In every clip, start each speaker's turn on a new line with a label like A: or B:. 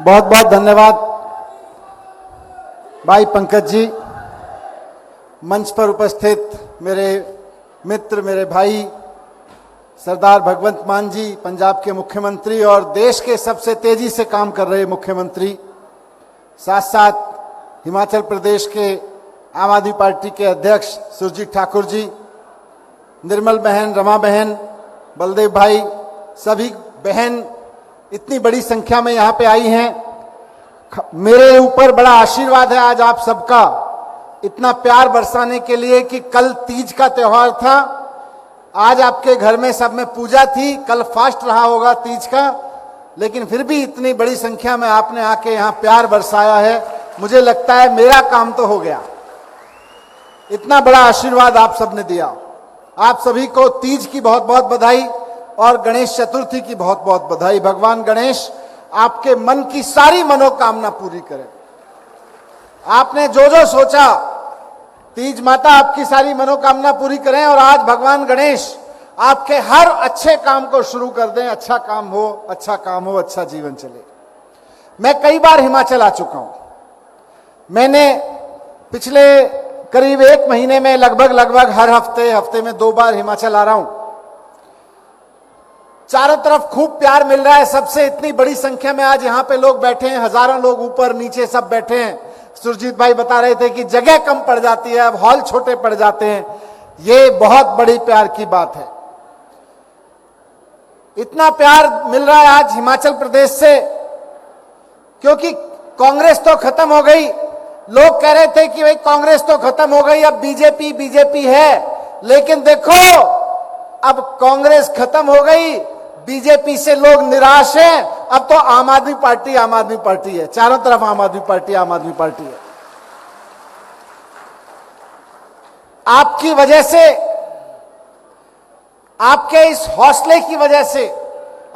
A: बहुत बहुत धन्यवाद भाई पंकज जी। मंच पर उपस्थित मेरे मित्र, मेरे भाई सरदार भगवंत मान जी, पंजाब के मुख्यमंत्री और देश के सबसे तेजी से काम कर रहे मुख्यमंत्री, साथ साथ हिमाचल प्रदेश के आम आदमी पार्टी के अध्यक्ष सुरजीत ठाकुर जी, निर्मल बहन, रमा बहन, बलदेव भाई, सभी बहन इतनी बड़ी संख्या में यहाँ पे आई हैं। मेरे ऊपर बड़ा आशीर्वाद है आज आप सबका, इतना प्यार बरसाने के लिए कि कल तीज का त्योहार था, आज आपके घर में सब में पूजा थी, कल फास्ट रहा होगा तीज का, लेकिन फिर भी इतनी बड़ी संख्या में आपने आके यहाँ प्यार बरसाया है। मुझे लगता है मेरा काम तो हो गया, इतना बड़ा आशीर्वाद आप सबने दिया। आप सभी को तीज की बहुत बहुत बधाई और गणेश चतुर्थी की बहुत बहुत बधाई। भगवान गणेश आपके मन की सारी मनोकामना पूरी करे। आपने जो जो सोचा, तीज माता आपकी सारी मनोकामना पूरी करें और आज भगवान गणेश आपके हर अच्छे काम को शुरू कर दें। अच्छा काम हो, अच्छा काम हो, अच्छा जीवन चले। मैं कई बार हिमाचल आ चुका हूं। मैंने पिछले करीब 1 महीने में लगभग हर हफ्ते में 2 बार हिमाचल आ रहा हूं। चारों तरफ खूब प्यार मिल रहा है सबसे। इतनी बड़ी संख्या में आज यहाँ पे लोग बैठे हैं, हजारों लोग ऊपर नीचे सब बैठे हैं। सुरजीत भाई बता रहे थे कि जगह कम पड़ जाती है, अब हॉल छोटे पड़ जाते हैं। ये बहुत बड़ी प्यार की बात है। इतना प्यार मिल रहा है आज हिमाचल प्रदेश से क्योंकि कांग्रेस तो खत्म हो गई। लोग कह रहे थे कि भाई कांग्रेस तो खत्म हो गई, अब बीजेपी है। लेकिन देखो, अब कांग्रेस खत्म हो गई, बीजेपी से लोग निराश हैं। अब तो आम आदमी पार्टी है। चारों तरफ आम आदमी पार्टी है। आपकी वजह से, आपके इस हौसले की वजह से,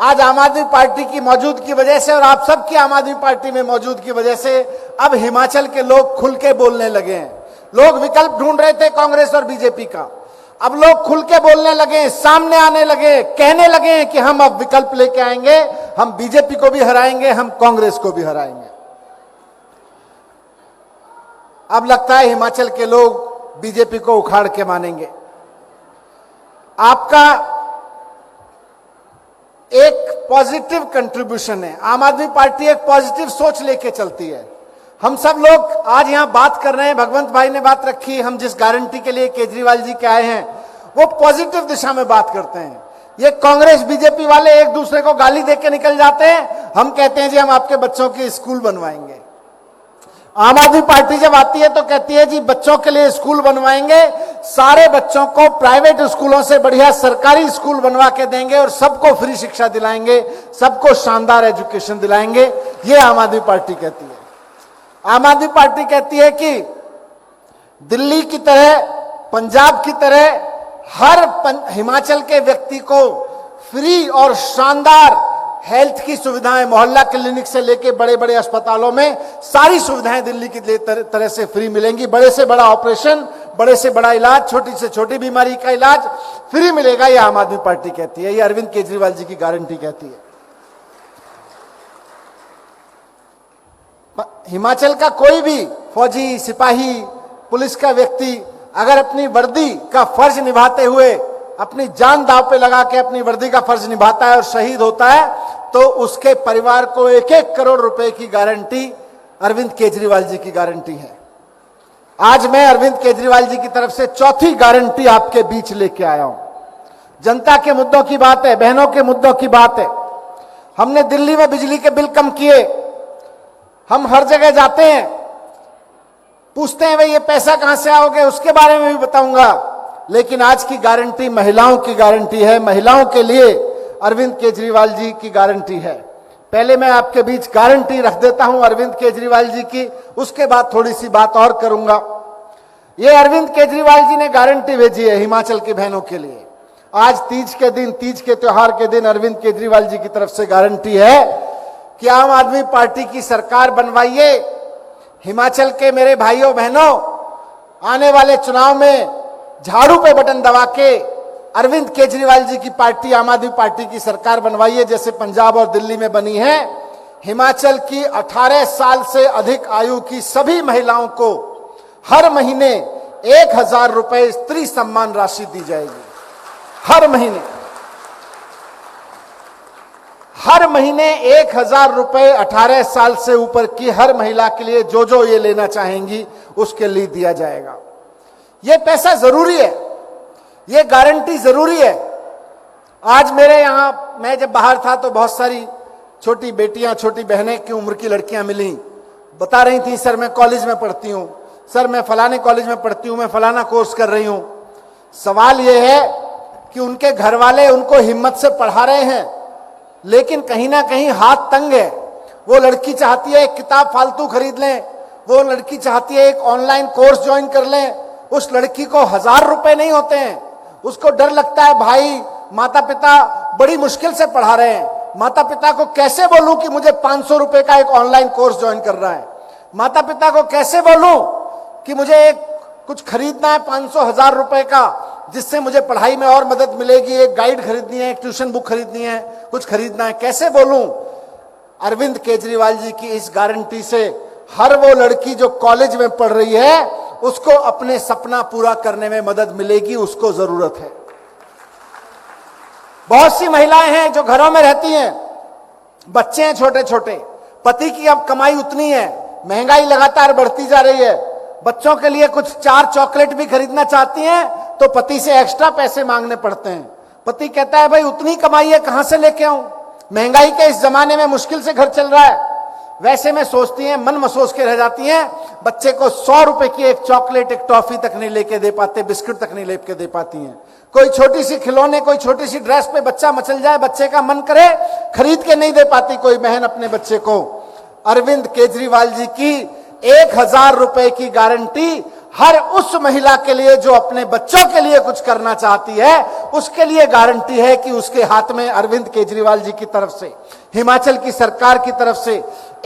A: आज आम आदमी पार्टी की मौजूदगी की वजह से और आप सबकी आम आदमी पार्टी में मौजूदगी की वजह से अब हिमाचल के लोग खुल के बोलने लगे हैं। लोग विकल्प ढूंढ रहे थे कांग्रेस और बीजेपी का, अब लोग खुल के बोलने लगे, सामने आने लगे, कहने लगे कि हम अब विकल्प लेके आएंगे, हम बीजेपी को भी हराएंगे, हम कांग्रेस को भी हराएंगे। अब लगता है हिमाचल के लोग बीजेपी को उखाड़ के मानेंगे। आपका एक पॉजिटिव कंट्रीब्यूशन है। आम आदमी पार्टी एक पॉजिटिव सोच लेके चलती है। हम सब लोग आज यहां बात कर रहे हैं, भगवंत भाई ने बात रखी, हम जिस गारंटी के लिए केजरीवाल जी के आए हैं वो पॉजिटिव दिशा में बात करते हैं। ये कांग्रेस बीजेपी वाले एक दूसरे को गाली देके निकल जाते हैं। हम कहते हैं जी हम आपके बच्चों के स्कूल बनवाएंगे। आम आदमी पार्टी जब आती है तो कहती है जी बच्चों के लिए स्कूल बनवाएंगे, सारे बच्चों को प्राइवेट स्कूलों से बढ़िया सरकारी स्कूल बनवा के देंगे और सबको फ्री शिक्षा दिलाएंगे, सबको शानदार एजुकेशन दिलाएंगे। ये आम आदमी पार्टी कहती है। आम आदमी पार्टी कहती है कि दिल्ली की तरह, पंजाब की तरह हर हिमाचल के व्यक्ति को फ्री और शानदार हेल्थ की सुविधाएं, मोहल्ला क्लिनिक से लेके बड़े बड़े अस्पतालों में सारी सुविधाएं दिल्ली की तरह से फ्री मिलेंगी। बड़े से बड़ा ऑपरेशन, बड़े से बड़ा इलाज, छोटी से छोटी बीमारी का इलाज फ्री मिलेगा। ये आम आदमी पार्टी कहती है, ये अरविंद केजरीवाल जी की गारंटी कहती है। हिमाचल का कोई भी फौजी, सिपाही, पुलिस का व्यक्ति अगर अपनी वर्दी का फर्ज निभाते हुए, अपनी जान दांव पे लगा के अपनी वर्दी का फर्ज निभाता है और शहीद होता है तो उसके परिवार को 1-1 करोड़ रुपए की गारंटी अरविंद केजरीवाल जी की गारंटी है। आज मैं अरविंद केजरीवाल जी की तरफ से चौथी गारंटी आपके बीच लेके आया हूं। जनता के मुद्दों की बात है, बहनों के मुद्दों की बात है। हमने दिल्ली में बिजली के बिल कम किए। हम हर जगह जाते हैं, पूछते हैं भाई ये पैसा कहां से आओगे, उसके बारे में भी बताऊंगा। लेकिन आज की गारंटी महिलाओं की गारंटी है। महिलाओं के लिए अरविंद केजरीवाल जी की गारंटी है। पहले मैं आपके बीच गारंटी रख देता हूं अरविंद केजरीवाल जी की, उसके बाद थोड़ी सी बात और करूंगा। ये अरविंद केजरीवाल जी ने गारंटी भेजी है हिमाचल की बहनों के लिए। आज तीज के दिन, तीज के त्योहार के दिन अरविंद केजरीवाल जी की तरफ से गारंटी है कि आम आदमी पार्टी की सरकार बनवाइए। हिमाचल के मेरे भाइयों बहनों, आने वाले चुनाव में झाड़ू पे बटन दबा के अरविंद केजरीवाल जी की पार्टी, आम आदमी पार्टी की सरकार बनवाइए, जैसे पंजाब और दिल्ली में बनी है। हिमाचल की 18 साल से अधिक आयु की सभी महिलाओं को हर महीने 1,000 रुपए स्त्री सम्मान राशि दी जाएगी। हर महीने 1,000 रुपए 18 साल से ऊपर की हर महिला के लिए जो ये लेना चाहेंगी उसके लिए दिया जाएगा। ये पैसा जरूरी है, ये गारंटी जरूरी है। आज मेरे यहां, मैं जब बाहर था तो बहुत सारी छोटी बेटियां, छोटी बहनें की उम्र की लड़कियां मिली, बता रही थी सर मैं कॉलेज में पढ़ती हूं, सर मैं फलाने कॉलेज में पढ़ती हूं, मैं फलाना कोर्स कर रही हूं। सवाल यह है कि उनके घर वाले उनको हिम्मत से पढ़ा रहे हैं, लेकिन कहीं ना कहीं हाथ तंग है। वो लड़की चाहती है एक किताब फालतू खरीद लें, वो लड़की चाहती है एक ऑनलाइन कोर्स ज्वाइन कर लें। उस लड़की को 1,000 रुपए नहीं होते हैं, उसको डर लगता है भाई माता पिता बड़ी मुश्किल से पढ़ा रहे हैं, माता पिता को कैसे बोलूं कि मुझे 500 रुपए का एक ऑनलाइन कोर्स ज्वाइन करना है, माता पिता को कैसे बोलूं कि मुझे एक कुछ खरीदना है 500-1,000 रुपए का, जिससे मुझे पढ़ाई में और मदद मिलेगी, एक गाइड खरीदनी है, एक ट्यूशन बुक खरीदनी है, कुछ खरीदना है, कैसे बोलूं। अरविंद केजरीवाल जी की इस गारंटी से हर वो लड़की जो कॉलेज में पढ़ रही है उसको अपने सपना पूरा करने में मदद मिलेगी, उसको जरूरत है। बहुत सी महिलाएं हैं जो घरों में रहती हैं, बच्चे हैं छोटे छोटे, पति की अब कमाई उतनी है, महंगाई लगातार बढ़ती जा रही है, बच्चों के लिए कुछ 4 चॉकलेट भी खरीदना चाहती हैं तो पति से एक्स्ट्रा पैसे मांगने पड़ते हैं। पति कहता है भाई उतनी कमाई है कहां से लेके आऊं, महंगाई के इस जमाने में मुश्किल से घर चल रहा है। वैसे में सोचती हैं, मन मसोस के रह जाती हैं, बच्चे को 100 रुपए की एक चॉकलेट, एक टॉफी तक नहीं लेके दे पाते, बिस्किट तक नहीं लेके दे पाती हैं। कोई छोटी सी खिलौने, कोई छोटी सी ड्रेस पे बच्चा मचल जाए, बच्चे का मन करे, खरीद के नहीं दे पाती कोई बहन अपने बच्चे को। अरविंद केजरीवाल जी की 1,000 रुपए की गारंटी हर उस महिला के लिए जो अपने बच्चों के लिए कुछ करना चाहती है, उसके लिए गारंटी है कि उसके हाथ में अरविंद केजरीवाल जी की तरफ से, हिमाचल की सरकार की तरफ से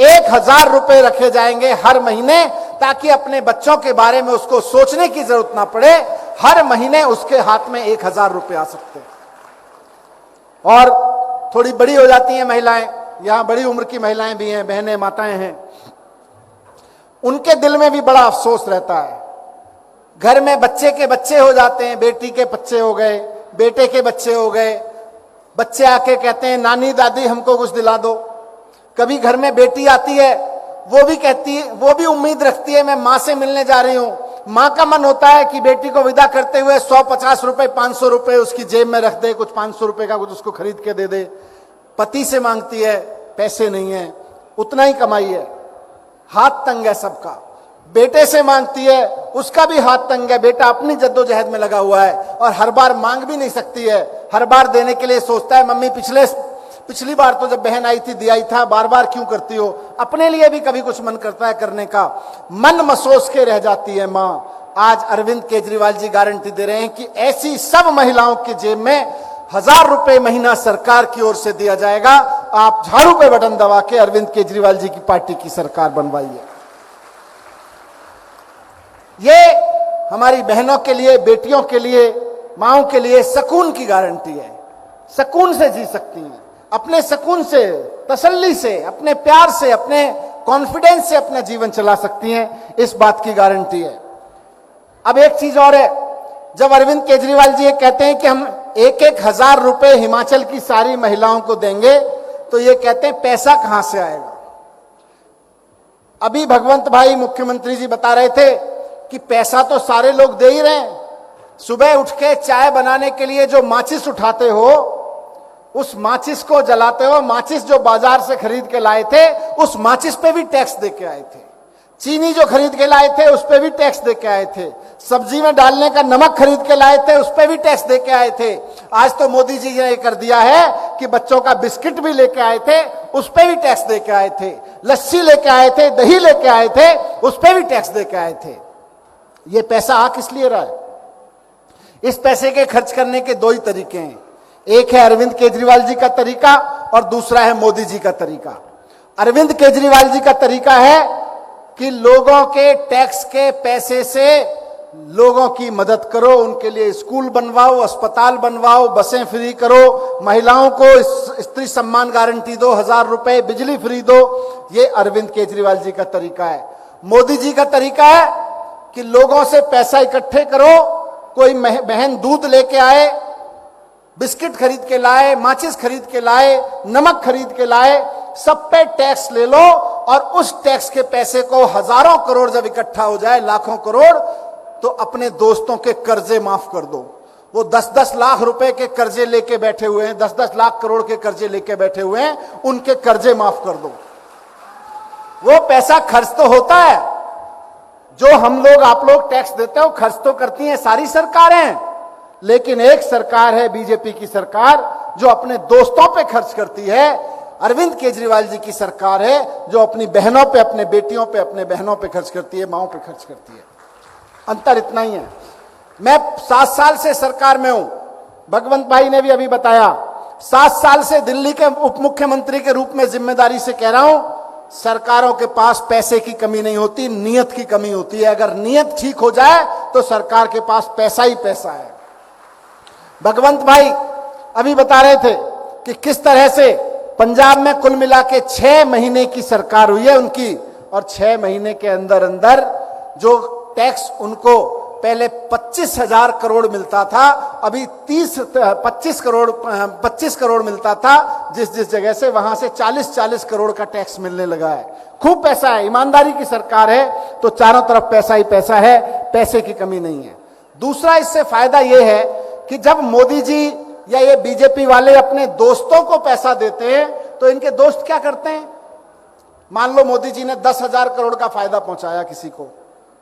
A: 1,000 रुपए रखे जाएंगे हर महीने, ताकि अपने बच्चों के बारे में उसको सोचने की जरूरत ना पड़े। हर महीने उसके हाथ में 1,000 रुपए आ सकते हैं। और थोड़ी बड़ी हो जाती हैं महिलाएं, यहां बड़ी उम्र की महिलाएं भी हैं, बहनें, माताएं हैं, उनके दिल में भी बड़ा अफसोस रहता है। घर में बच्चे के बच्चे हो जाते हैं, बेटी के बच्चे हो गए, बेटे के बच्चे हो गए, बच्चे आके कहते हैं नानी दादी हमको कुछ दिला दो। कभी घर में बेटी आती है, वो भी कहती है, वो भी उम्मीद रखती है मैं माँ से मिलने जा रही हूँ। माँ का मन होता है कि बेटी को विदा करते हुए 150 रुपए, 500 रुपए उसकी जेब में रख दे, कुछ 500 रुपए का कुछ उसको खरीद के दे दे। पति से मांगती है, पैसे नहीं है, उतना ही कमाई है, हाथ तंग है सबका। बेटे से मांगती है, उसका भी हाथ तंग है, बेटा अपनी जद्दोजहद में लगा हुआ है और हर बार मांग भी नहीं सकती है, हर बार देने के लिए सोचता है मम्मी पिछली बार तो जब बहन आई थी दिया ही था, बार बार क्यों करती हो। अपने लिए भी कभी कुछ मन करता है करने का, मन मसोस के रह जाती है माँ। आज अरविंद केजरीवाल जी गारंटी दे रहे हैं कि ऐसी सब महिलाओं की जेब में 1,000 रुपए महीना सरकार की ओर से दिया जाएगा। आप झाड़ू पे बटन दबा के अरविंद केजरीवाल जी की पार्टी की सरकार बनवाइए। ये हमारी बहनों के लिए, बेटियों के लिए, माओं के लिए सुकून की गारंटी है। सुकून से जी सकती हैं, अपने सुकून से, तसल्ली से, अपने प्यार से, अपने कॉन्फिडेंस से अपना जीवन चला सकती हैं, इस बात की गारंटी है। अब एक चीज और है, जब अरविंद केजरीवाल जी ये कहते हैं कि हम 1,000 रुपए हिमाचल की सारी महिलाओं को देंगे, तो ये कहते हैं पैसा कहां से आएगा। अभी भगवंत भाई मुख्यमंत्री जी बता रहे थे कि पैसा तो सारे लोग दे ही रहे हैं। सुबह उठ के चाय बनाने के लिए जो माचिस उठाते हो, उस माचिस को जलाते हो, माचिस जो बाजार से खरीद के लाए थे उस माचिस पे भी टैक्स दे के आए थे, चीनी जो खरीद के लाए थे उस पे भी टैक्स दे के आए थे, सब्जी में डालने का नमक खरीद के लाए थे उस पे भी टैक्स दे के आए थे। आज तो मोदी जी ने कर दिया है कि बच्चों का बिस्किट भी लेके आए थे उस पे भी टैक्स दे के आए थे, लस्सी लेके आए थे, दही लेके आए थे उस पे भी टैक्स दे के आए थे। ये पैसा आ किस लिए रहा है? इस पैसे के खर्च करने के दो ही तरीके हैं, एक है अरविंद केजरीवाल जी का तरीका और दूसरा है मोदी जी का तरीका। अरविंद केजरीवाल जी का तरीका है कि लोगों के टैक्स के पैसे से लोगों की मदद करो, उनके लिए स्कूल बनवाओ, अस्पताल बनवाओ, बसें फ्री करो, महिलाओं को स्त्री सम्मान गारंटी दो, 1000 रुपए, बिजली फ्री दो। ये अरविंद केजरीवाल जी का तरीका है। मोदी जी का तरीका है कि लोगों से पैसा इकट्ठे करो, कोई बहन दूध लेके आए, बिस्किट खरीद के लाए, माचिस खरीद के लाए, नमक खरीद के लाए, सब पे टैक्स ले लो और उस टैक्स के पैसे को हजारों करोड़ जब इकट्ठा हो जाए, लाखों करोड़, तो अपने दोस्तों के कर्जे माफ कर दो। वो 10-10 लाख रुपए के कर्जे लेके बैठे हुए हैं, 10-10 लाख करोड़ के कर्जे लेके बैठे हुए हैं, उनके कर्जे माफ कर दो। वो पैसा खर्च तो होता है, जो हम लोग आप लोग टैक्स देते हो, खर्च तो करती हैं सारी सरकारें, लेकिन एक सरकार है बीजेपी की सरकार जो अपने दोस्तों पे खर्च करती है। अरविंद केजरीवाल जी की सरकार है जो अपनी बहनों पे, अपने बेटियों पे, अपने बहनों पे खर्च करती है, माओं पे खर्च करती है। अंतर इतना ही है। मैं 7 साल से सरकार में हूं, भगवंत भाई ने भी अभी बताया, 7 साल से दिल्ली के उप मुख्यमंत्री के रूप में जिम्मेदारी से कह रहा हूं, सरकारों के पास पैसे की कमी नहीं होती, नीयत की कमी होती है। अगर नीयत ठीक हो जाए तो सरकार के पास पैसा ही पैसा है। भगवंत भाई अभी बता रहे थे कि किस तरह से पंजाब में कुल मिला के 6 महीने की सरकार हुई है उनकी, और 6 महीने के अंदर अंदर जो टैक्स उनको पहले 25,000 करोड़ मिलता था, अभी 25 करोड़ मिलता था, जिस जगह से वहां से 40 करोड़ का टैक्स मिलने लगा है। खूब पैसा है, ईमानदारी की सरकार है, तो चारों तरफ पैसा ही पैसा है, पैसे की कमी नहीं है। दूसरा इससे फायदा यह है कि जब मोदी जी या ये बीजेपी वाले अपने दोस्तों को पैसा देते हैं तो इनके दोस्त क्या करते हैं? मान लो मोदी जी ने 10,000 करोड़ का फायदा पहुंचाया, किसी को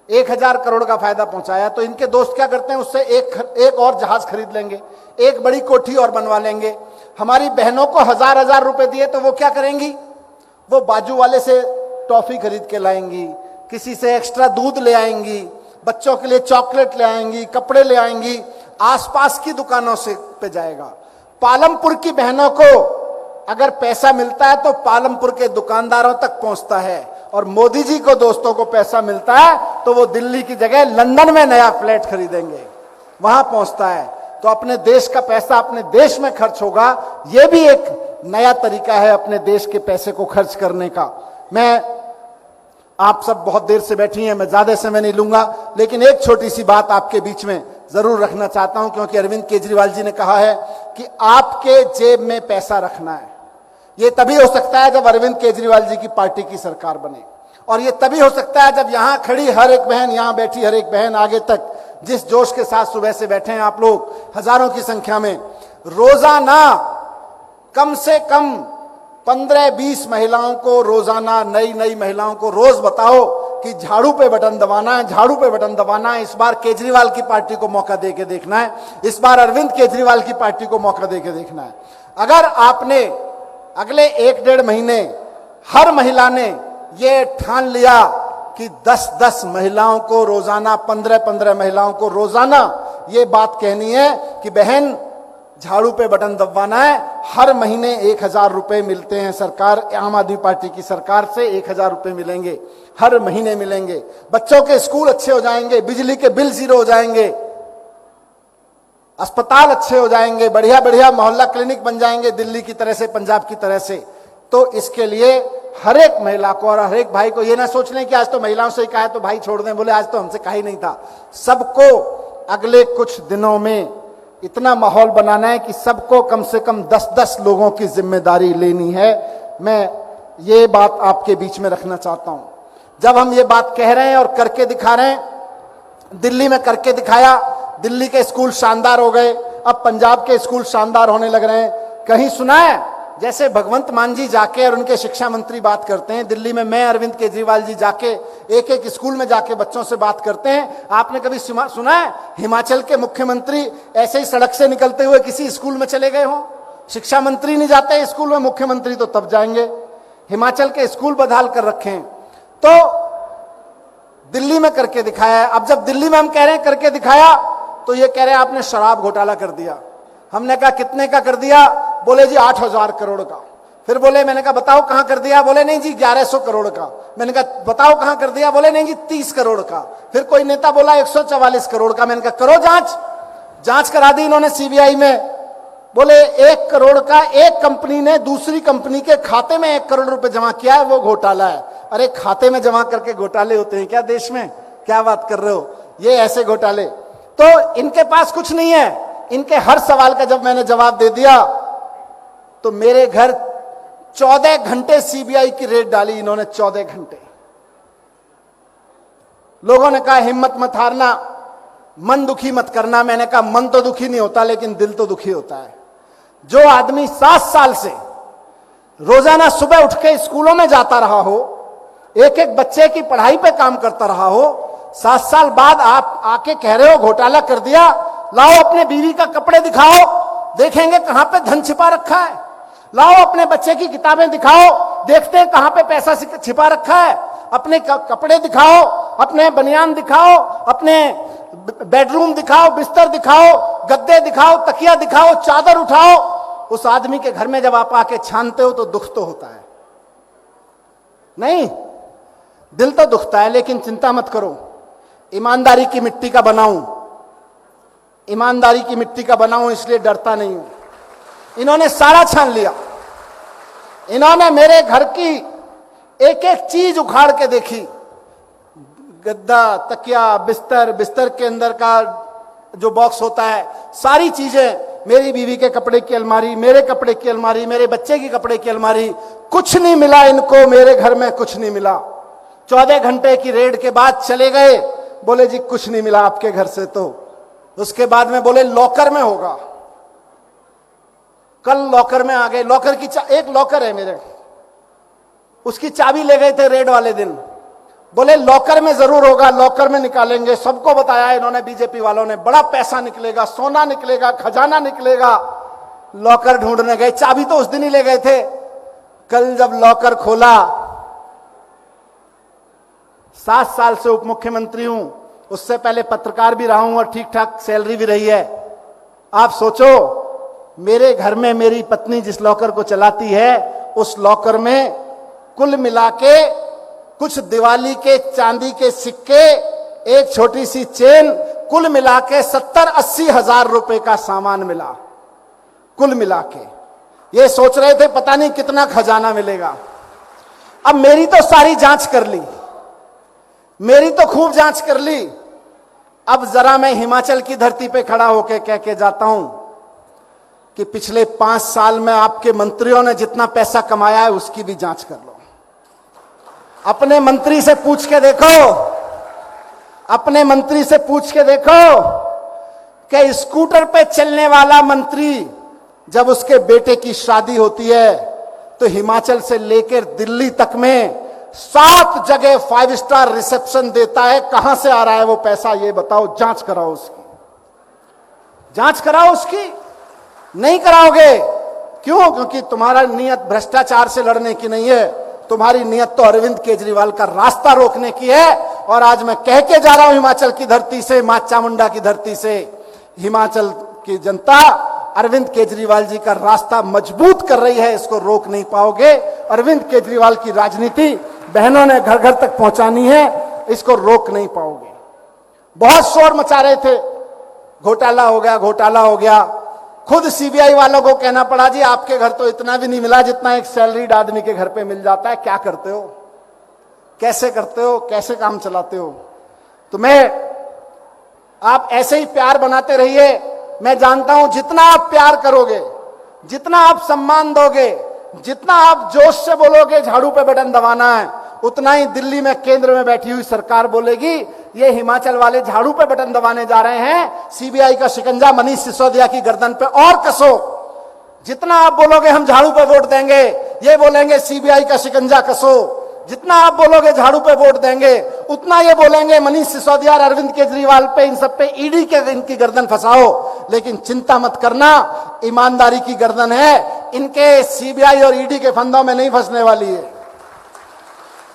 A: 1,000 करोड़ का फायदा पहुंचाया, तो इनके दोस्त क्या करते हैं? उससे एक और जहाज खरीद लेंगे, एक बड़ी कोठी और बनवा लेंगे। हमारी बहनों को 1000 रुपए दिए तो वो क्या करेंगी? वो बाजू वाले से टॉफी खरीद के लाएंगी, किसी से एक्स्ट्रा दूध ले आएंगी, बच्चों के लिए चॉकलेट ले आएंगी, कपड़े ले आएंगी, आसपास की दुकानों से पे जाएगा। पालमपुर की बहनों को अगर पैसा मिलता है तो पालमपुर के दुकानदारों तक पहुंचता है, और मोदी जी को दोस्तों को पैसा मिलता है तो वो दिल्ली की जगह लंदन में नया फ्लैट खरीदेंगे, वहां पहुंचता है। तो अपने देश का पैसा अपने देश में खर्च होगा। यह भी एक नया तरीका है अपने देश के पैसे को खर्च करने का। मैं आप सब बहुत देर से बैठी हैं, मैं ज्यादा समय नहीं लूंगा, लेकिन एक छोटी सी बात आपके बीच में जरूर रखना चाहता हूं, क्योंकि अरविंद केजरीवाल जी ने कहा है कि आपके जेब में पैसा रखना है। यह तभी हो सकता है जब अरविंद केजरीवाल जी की पार्टी की सरकार बने, और यह तभी हो सकता है जब यहां खड़ी हर एक बहन, यहां बैठी हर एक बहन, आगे तक जिस जोश के साथ सुबह से बैठे हैं आप लोग हजारों की संख्या में, रोजाना कम से कम 15-20 महिलाओं को, रोजाना नई महिलाओं को रोज बताओ कि झाड़ू पे बटन दबाना है, झाड़ू पे बटन दबाना है। इस बार केजरीवाल की पार्टी को मौका देके देखना है, इस बार अरविंद केजरीवाल की पार्टी को मौका देके देखना है। अगर आपने अगले 1-1.5 महीने हर महिला ने ये ठान लिया कि 10-10 महिलाओं को रोजाना, 15-15 महिलाओं को रोजाना ये बात कहनी है कि बहन झाड़ू पे बटन दबाना है, हर महीने 1,000 रुपए मिलते हैं सरकार, आम आदमी पार्टी की सरकार से 1,000 रुपए मिलेंगे, हर महीने मिलेंगे। बच्चों के स्कूल अच्छे हो जाएंगे, बिजली के बिल 0 हो जाएंगे, अस्पताल अच्छे हो जाएंगे, बढ़िया बढ़िया मोहल्ला क्लिनिक बन जाएंगे, दिल्ली की तरह से, पंजाब की तरह से। तो इसके लिए हर एक महिला को और हर एक भाई को ये ना सोच लें कि आज तो महिलाओं से ही कहा है तो भाई छोड़ दें, बोले आज तो हमसे कहा ही नहीं था। सबको अगले कुछ दिनों में इतना माहौल बनाना है कि सबको कम से कम 10-10 लोगों की जिम्मेदारी लेनी है। मैं ये बात आपके बीच में रखना चाहता हूं। जब हम ये बात कह रहे हैं और करके दिखा रहे हैं, दिल्ली में करके दिखाया, दिल्ली के स्कूल शानदार हो गए, अब पंजाब के स्कूल शानदार होने लग रहे हैं। कहीं सुना है जैसे भगवंत मान जी जाके और उनके शिक्षा मंत्री बात करते हैं दिल्ली में, मैं अरविंद केजरीवाल जी जाके एक स्कूल में जाके बच्चों से बात करते हैं। आपने कभी सुना है हिमाचल के मुख्यमंत्री ऐसे ही सड़क से निकलते हुए किसी स्कूल में चले गए हों? शिक्षा मंत्री नहीं जाते स्कूल में, मुख्यमंत्री तो तब जाएंगे। हिमाचल के स्कूल बदहाल कर रखे हैं, तो दिल्ली में करके दिखाया है। अब जब दिल्ली में हम कह रहे हैं करके दिखाया, तो ये कह रहे हैं आपने शराब घोटाला कर दिया। हमने कहा कितने का कर दिया? बोले जी 8,000 करोड़ का। फिर बोले, मैंने कहा बताओ कहां कर दिया, बोले नहीं जी 1100 करोड़ का। मैंने कहा बताओ कहां कर दिया, बोले नहीं जी 30 करोड़ का। फिर कोई नेता बोला 144 करोड़ का। मैंने कहा करो जांच। जांच करा दी इन्होंने सीबीआई में। बोले 1 करोड़ का एक कंपनी ने दूसरी कंपनी के खाते में 1 करोड़ रुपए जमा किया है, वो घोटाला है। अरे खाते में जमा करके घोटाले होते हैं क्या देश में? क्या बात कर रहे हो, ये ऐसे घोटाले। तो इनके पास कुछ नहीं है। इनके हर सवाल का जब मैंने जवाब दे दिया तो मेरे घर 14 घंटे सीबीआई की रेड डाली इन्होंने, 14 घंटे। लोगों ने कहा हिम्मत मत हारना, मन दुखी मत करना। मैंने कहा मन तो दुखी नहीं होता, लेकिन दिल तो दुखी होता है। जो आदमी 7 साल से रोजाना सुबह उठ के स्कूलों में जाता रहा हो, एक एक बच्चे की पढ़ाई पे काम करता रहा हो, 7 साल बाद आप आके कह रहे हो घोटाला कर दिया। लाओ अपने बीवी का कपड़े दिखाओ, देखेंगे कहां पे धन छिपा रखा है। लाओ अपने बच्चे की किताबें दिखाओ, देखते हैं कहां पे पैसा छिपा रखा है। अपने कपड़े दिखाओ, अपने बनियान दिखाओ, अपने बेडरूम दिखाओ, बिस्तर दिखाओ, गद्दे दिखाओ, तकिया दिखाओ, चादर उठाओ। उस आदमी के घर में जब आप आके छानते हो तो दुख तो होता है, नहीं? दिल तो दुखता है, लेकिन चिंता मत करो। ईमानदारी की मिट्टी का बनाऊं, ईमानदारी की मिट्टी का बनाऊं, इसलिए डरता नहीं हूं। इन्होंने सारा छान लिया। इन्होंने मेरे घर की एक एक चीज उखाड़ के देखी। गद्दा, तकिया, बिस्तर, बिस्तर के अंदर का जो बॉक्स होता है, सारी चीजें, मेरी बीवी के कपड़े की अलमारी, मेरे कपड़े की अलमारी, मेरे बच्चे की कपड़े की अलमारी, कुछ नहीं मिला इनको। मेरे घर में कुछ नहीं मिला। 14 घंटे की रेड के बाद चले गए। बोले जी कुछ नहीं मिला आपके घर से। तो उसके बाद में बोले लॉकर में होगा। कल लॉकर में आ गए। लॉकर की एक लॉकर है मेरे, उसकी चाबी ले गए थे रेड वाले दिन। बोले लॉकर में जरूर होगा, लॉकर में निकालेंगे। सबको बताया इन्होंने, बीजेपी वालों ने, बड़ा पैसा निकलेगा, सोना निकलेगा, खजाना निकलेगा। लॉकर ढूंढने गए। चाबी तो उस दिन ही ले गए थे। कल जब लॉकर खोला, 7 साल से उप मुख्यमंत्री हूं, उससे पहले पत्रकार भी रहा हूं और ठीक ठाक सैलरी भी रही है। आप सोचो, मेरे घर में मेरी पत्नी जिस लॉकर को चलाती है, उस लॉकर में कुल मिला के कुछ दिवाली के चांदी के सिक्के, एक छोटी सी चेन, कुल मिला के 70-80 हजार रुपए का सामान मिला। कुल मिला के ये सोच रहे थे पता नहीं कितना खजाना मिलेगा। अब मेरी तो सारी जांच कर ली, मेरी तो खूब जांच कर ली। अब जरा मैं हिमाचल की धरती पे खड़ा होकर कह के जाता हूं कि पिछले 5 साल में आपके मंत्रियों ने जितना पैसा कमाया है उसकी भी जांच कर लो। अपने मंत्री से पूछ के देखो, अपने मंत्री से पूछ के देखो कि स्कूटर पे चलने वाला मंत्री जब उसके बेटे की शादी होती है तो हिमाचल से लेकर दिल्ली तक में 7 जगह 5 स्टार रिसेप्शन देता है। कहां से आ रहा है वो पैसा, ये बताओ। जांच कराओ उसकी, जांच कराओ उसकी। नहीं कराओगे क्यों? क्योंकि तुम्हारा नियत भ्रष्टाचार से लड़ने की नहीं है, तुम्हारी नियत तो अरविंद केजरीवाल का रास्ता रोकने की है। और आज मैं कह के जा रहा हूं हिमाचल की धरती से, मां चामुंडा की धरती से, हिमाचल की जनता अरविंद केजरीवाल जी का रास्ता मजबूत कर रही है, इसको रोक नहीं पाओगे। अरविंद केजरीवाल की राजनीति बहनों ने घर घर तक पहुंचानी है, इसको रोक नहीं पाओगे। बहुत शोर मचा रहे थे, घोटाला हो गया, घोटाला हो गया। खुद सीबीआई वालों को कहना पड़ा जी आपके घर तो इतना भी नहीं मिला जितना एक सैलरीड आदमी के घर पे मिल जाता है। क्या करते हो, कैसे करते हो, कैसे काम चलाते हो? तो आप ऐसे ही प्यार बनाते रहिए। मैं जानता हूं जितना आप प्यार करोगे, जितना आप सम्मान दोगे, जितना आप जोश से बोलोगे झाड़ू पे बटन दबाना है, उतना ही दिल्ली में केंद्र में बैठी हुई सरकार बोलेगी ये हिमाचल वाले झाड़ू पे बटन दबाने जा रहे हैं, सीबीआई का शिकंजा मनीष सिसोदिया की गर्दन पे और कसो। जितना आप बोलोगे हम झाड़ू पे वोट देंगे, ये बोलेंगे सीबीआई का शिकंजा कसो। जितना आप बोलोगे झाड़ू पे वोट देंगे, उतना ये बोलेंगे मनीष सिसोदिया और अरविंद केजरीवाल पे, इन सब पे ईडी के इनकी गर्दन फंसाओ। लेकिन चिंता मत करना, ईमानदारी की गर्दन है, इनके सीबीआई और ईडी के फंदों में नहीं फंसने वाली है।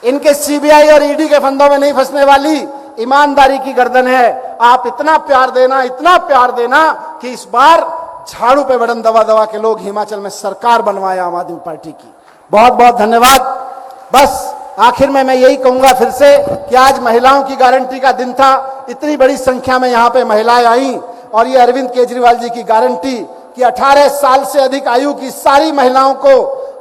A: इनके सीबीआई और ईडी के फंदों में नहीं फंसने वाली, ईमानदारी की गर्दन है। आप इतना प्यार देना, इतना प्यार देना कि इस बार झाड़ू पे बटन दबा दबा के लोग हिमाचल में सरकार बनवाए आम आदमी पार्टी की। बहुत बहुत धन्यवाद। बस आखिर में मैं यही कहूंगा फिर से कि आज महिलाओं की गारंटी का दिन था। इतनी बड़ी संख्या में यहाँ पे महिलाएं आई और ये अरविंद केजरीवाल जी की गारंटी कि 18 साल से अधिक आयु की सारी महिलाओं को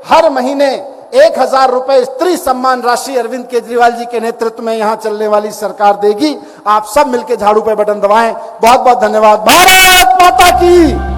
A: हर महीने 1000 रुपए स्त्री सम्मान राशि अरविंद केजरीवाल जी के नेतृत्व में यहाँ चलने वाली सरकार देगी। आप सब मिलकर झाड़ू पे बटन दबाएं। बहुत बहुत धन्यवाद। भारत माता की।